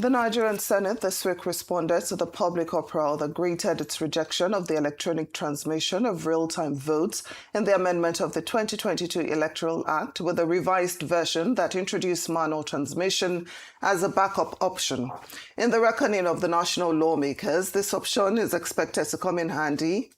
The Nigerian Senate this week responded to the public uproar that greeted its rejection of the electronic transmission of real-time votes in the amendment of the 2022 Electoral Act with a revised version that introduced manual transmission as a backup option. In the reckoning of the national lawmakers, this option is expected to come in handy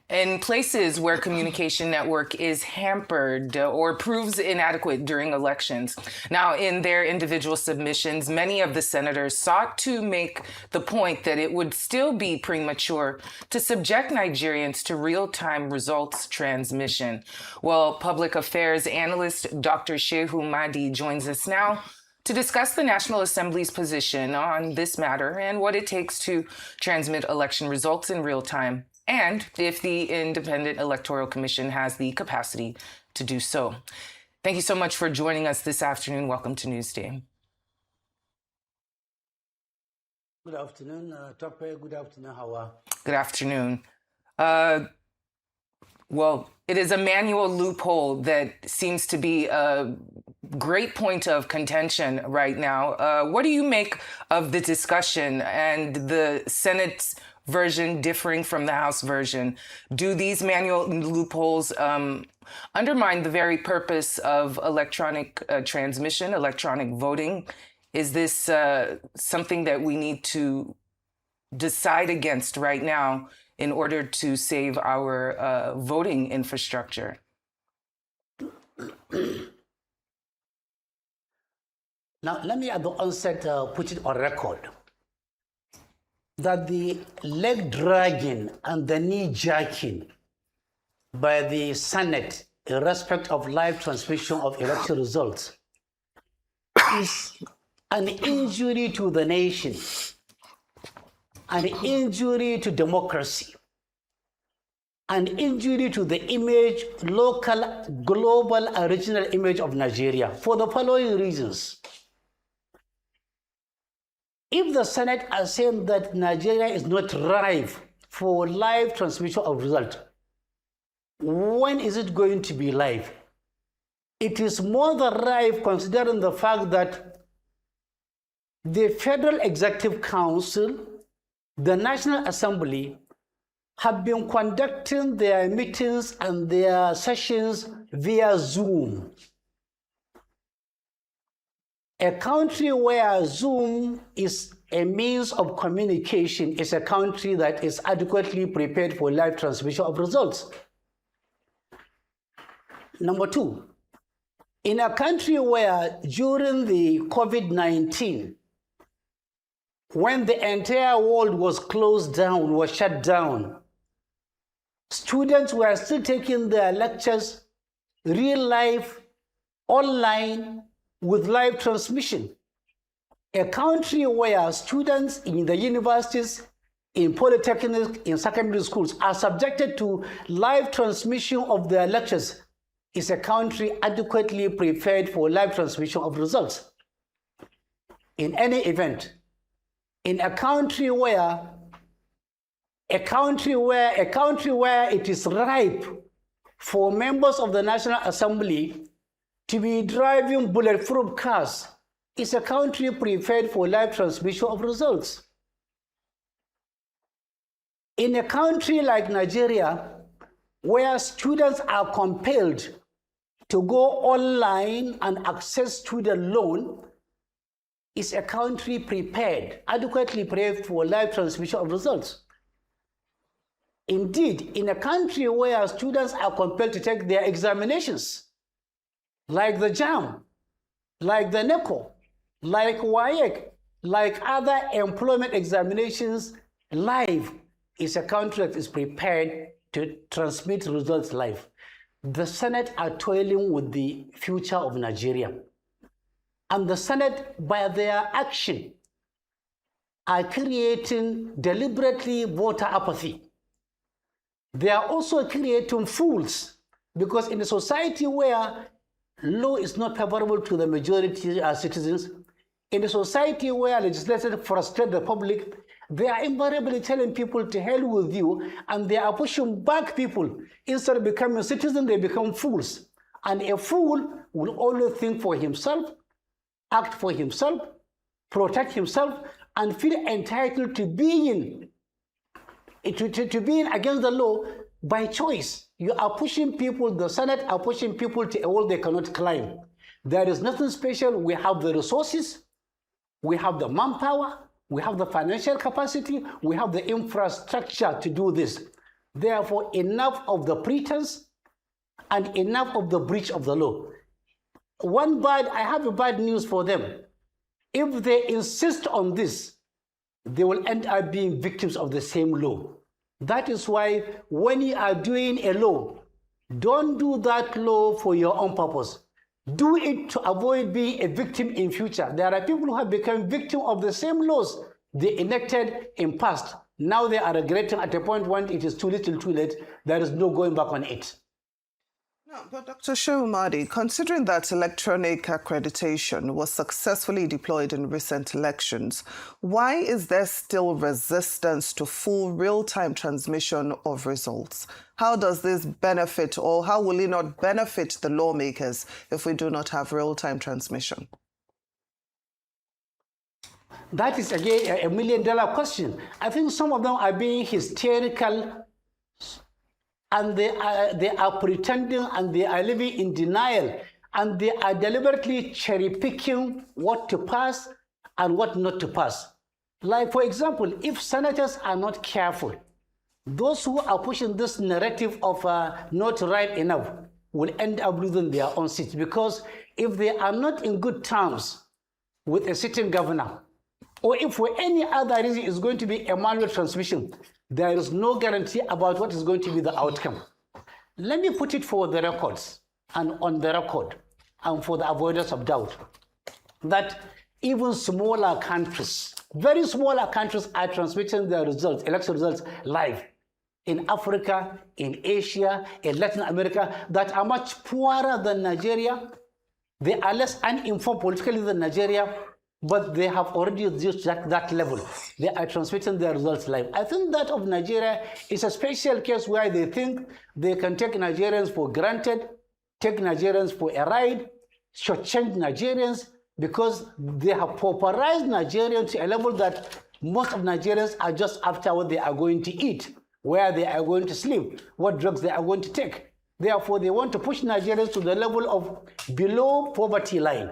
in places where communication network is hampered or proves inadequate during elections. Now, in their individual submissions, many of the senators sought to make the point that it would still be premature to subject Nigerians to real-time results transmission. Well, public affairs analyst Dr. Shehu Mahdi joins us now to discuss the National Assembly's position on this matter and what it takes to transmit election results in real time, and if the Independent Electoral Commission has the capacity to do so. Thank you so much for joining us this afternoon. Welcome to Newsday. Good afternoon, Tope. Good afternoon, Hawa. Good afternoon. Well, it is a manual loophole that seems to be a great point of contention right now. What do you make of the discussion and the Senate's version differing from the House version? Do these manual loopholes undermine the very purpose of electronic transmission, electronic voting? Is this something that we need to decide against right now in order to save our voting infrastructure? Now, let me at the onset put it on record that the leg dragging and the knee jerking by the Senate in respect of live transmission of election results is an injury to the nation, an injury to democracy, an injury to the image, local, global, and regional image of Nigeria for the following reasons. If the Senate are saying that Nigeria is not ripe for live transmission of result, when is it going to be live? It is more than ripe considering the fact that the Federal Executive Council, the National Assembly, have been conducting their meetings and their sessions via Zoom. A country where Zoom is a means of communication is a country that is adequately prepared for live transmission of results. Number two, in a country where during the COVID-19, when the entire world was closed down, was shut down, students were still taking their lectures real life, online, with live transmission. A country where students in the universities, in polytechnics, in secondary schools are subjected to live transmission of their lectures is a country adequately prepared for live transmission of results. In any event, in a country where it is ripe for members of the National Assembly to be driving bulletproof cars is a country prepared for live transmission of results. In a country like Nigeria, where students are compelled to go online and access student loan, is a country prepared, adequately prepared for live transmission of results. Indeed, in a country where students are compelled to take their examinations, like the JAM, like the INEC, like INEC, like other employment examinations, live, is a country that is prepared to transmit results live. The Senate are toiling with the future of Nigeria. And the Senate, by their action, are creating deliberately voter apathy. They are also creating fools, because in a society where law is not favorable to the majority citizens, in a society where legislators frustrate the public, they are invariably telling people to hell with you, and they are pushing back people. Instead of becoming citizens, they become fools. And a fool will only think for himself, act for himself, protect himself and feel entitled to being against the law by choice. You are pushing people, the Senate are pushing people to a wall they cannot climb. There is nothing special. We have the resources, we have the manpower, we have the financial capacity, we have the infrastructure to do this. Therefore, enough of the pretense and enough of the breach of the law. I have a bad news for them. If they insist on this, they will end up being victims of the same law. That is why when you are doing a law, don't do that law for your own purpose. Do it to avoid being a victim in future. There are people who have become victims of the same laws they enacted in past. Now they are regretting at a point when it is too little too late. There is no going back on it. No, but Dr. Shehu Mahdi, considering that electronic accreditation was successfully deployed in recent elections, why is there still resistance to full real-time transmission of results? How does this benefit, or how will it not benefit the lawmakers if we do not have real-time transmission? That is, again, a $1 million question. I think some of them are being hysterical, and they are pretending, and they are living in denial, and they are deliberately cherry-picking what to pass and what not to pass. Like, for example, if senators are not careful, those who are pushing this narrative of not ripe enough will end up losing their own seats, because if they are not in good terms with a sitting governor, or if for any other reason it's going to be a manual transmission, there is no guarantee about what is going to be the outcome. Let me put it for the records and on the record, and for the avoidance of doubt, that even smaller countries, very smaller countries, are transmitting their results, election results, live. In Africa, in Asia, in Latin America, that are much poorer than Nigeria. They are less uninformed politically than Nigeria, but they have already reached that level. They are transmitting their results live. I think that of Nigeria is a special case where they think they can take Nigerians for granted, take Nigerians for a ride, shortchange Nigerians, because they have pauperized Nigerians to a level that most of Nigerians are just after what they are going to eat, where they are going to sleep, what drugs they are going to take. Therefore, they want to push Nigerians to the level of below poverty line.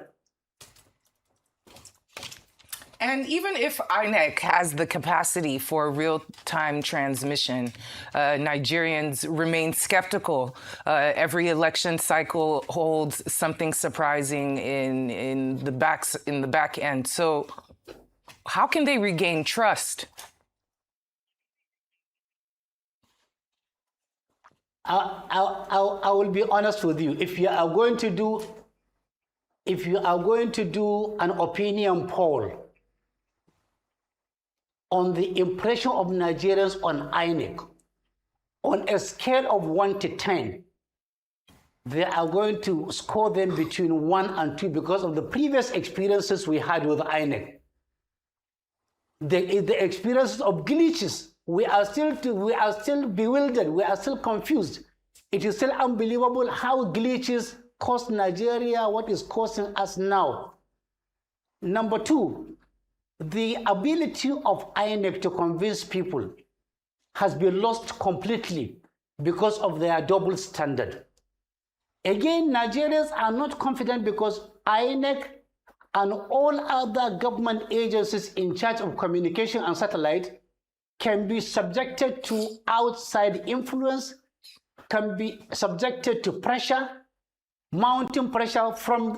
And even if INEC has the capacity for real-time transmission, Nigerians remain skeptical. Every election cycle holds something surprising in the back end. So how can they regain trust? I will be honest with you. If you are going to do an opinion poll on the impression of Nigerians on INEC, on a scale of 1 to 10, they are going to score them between 1 and 2 because of the previous experiences we had with INEC. The experiences of glitches, we are still bewildered, we are still confused. It is still unbelievable how glitches cost Nigeria what is costing us now. Number 2, the ability of INEC to convince people has been lost completely because of their double standard. Again, Nigerians are not confident because INEC and all other government agencies in charge of communication and satellite can be subjected to outside influence, can be subjected to pressure, mounting pressure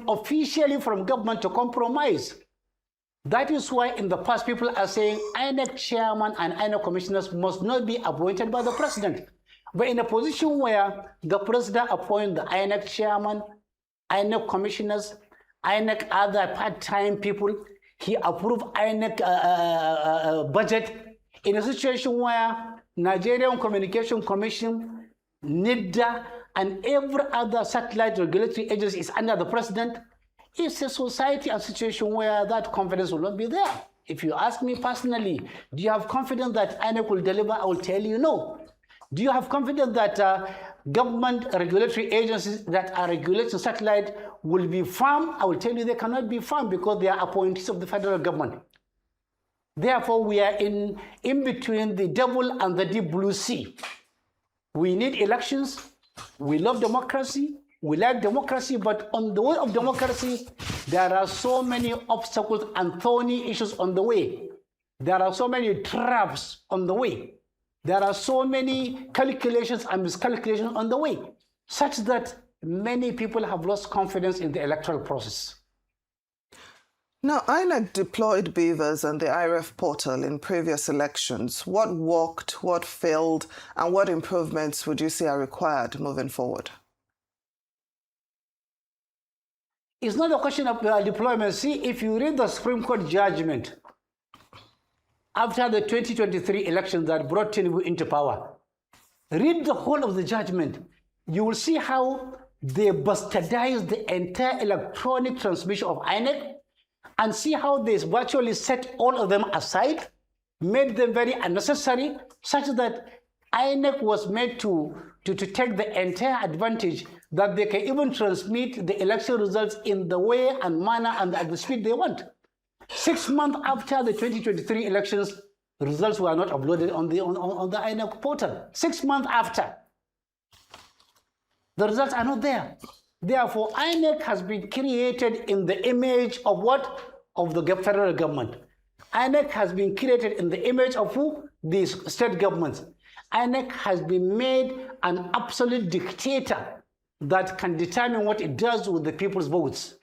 officially from government to compromise. That is why in the past people are saying INEC chairman and INEC commissioners must not be appointed by the president. But in a position where the president appoints the INEC chairman, INEC commissioners, INEC other part-time people, he approved INEC budget, in a situation where Nigerian Communication Commission, NIDA, and every other satellite regulatory agency is under the president, it's a society and situation where that confidence will not be there. If you ask me personally, do you have confidence that INEC will deliver? I will tell you no. Do you have confidence that government regulatory agencies that are regulating satellite will be firm, I will tell you they cannot be firm because they are appointees of the federal government. Therefore, we are in between the devil and the deep blue sea. We need elections. We love democracy. We like democracy, but on the way of democracy, there are so many obstacles and thorny issues on the way. There are so many traps on the way. There are so many calculations and miscalculations on the way, such that many people have lost confidence in the electoral process. Now, INEC deployed beavers and the IREF portal in previous elections. What worked, what failed, and what improvements would you say are required moving forward? It's not a question of deployment. See, if you read the Supreme Court judgment after the 2023 elections that brought Tinubu into power, read the whole of the judgment. You will see how they bastardized the entire electronic transmission of INEC, and see how they virtually set all of them aside, made them very unnecessary, such that INEC was made to take the entire advantage that they can even transmit the election results in the way and manner and at the speed they want. 6 months after the 2023 elections, results were not uploaded on the INEC portal. 6 months after, the results are not there. Therefore, INEC has been created in the image of what? Of the federal government. INEC has been created in the image of who? These state governments. INEC has been made an absolute dictator that can determine what it does with the people's votes.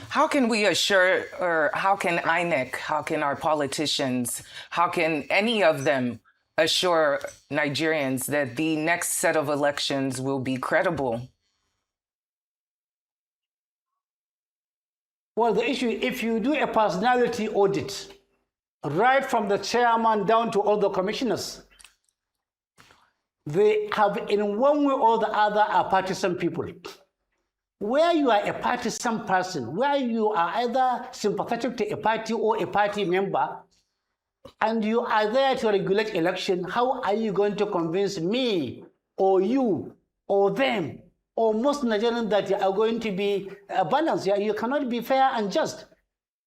How can we assure, or how can INEC, how can our politicians, how can any of them assure Nigerians that the next set of elections will be credible? Well, the issue, if you do a personality audit, right from the chairman down to all the commissioners, they have in one way or the other are partisan people. Where you are a partisan person, where you are either sympathetic to a party or a party member, and you are there to regulate election, how are you going to convince me or you or them or most Nigerians that you are going to be balanced? You cannot be fair and just.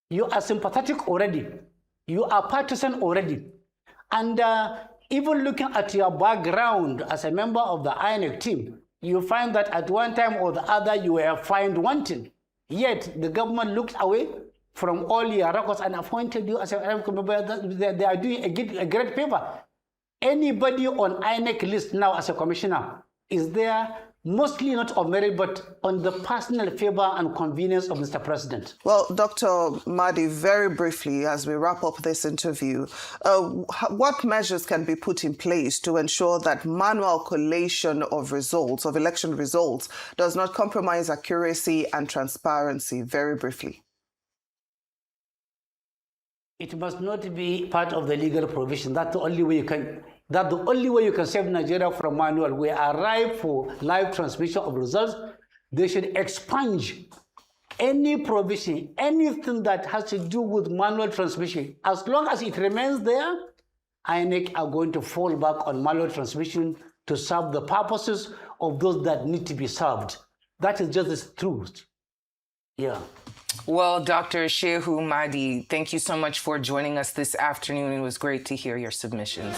You are sympathetic already. You are partisan already. And even looking at your background as a member of the INEC team, you find that at one time or the other you were found wanting. Yet the government looked away from all your records and appointed you as a member. They are doing a great favor. Anybody on INEC list now as a commissioner is there mostly not of merit, but on the personal favor and convenience of Mr. President. Well, Dr. Mahdi, very briefly, as we wrap up this interview, what measures can be put in place to ensure that manual collation of results, of election results, does not compromise accuracy and transparency? Very briefly. It must not be part of the legal provision. That's the only way you can. That's the only way you can save Nigeria from manual. We are ripe for live transmission of results. They should expunge any provision, anything that has to do with manual transmission. As long as it remains there, INEC are going to fall back on manual transmission to serve the purposes of those that need to be served. That is just the truth. Yeah. Well, Dr. Shehu Mahdi, thank you so much for joining us this afternoon. It was great to hear your submissions.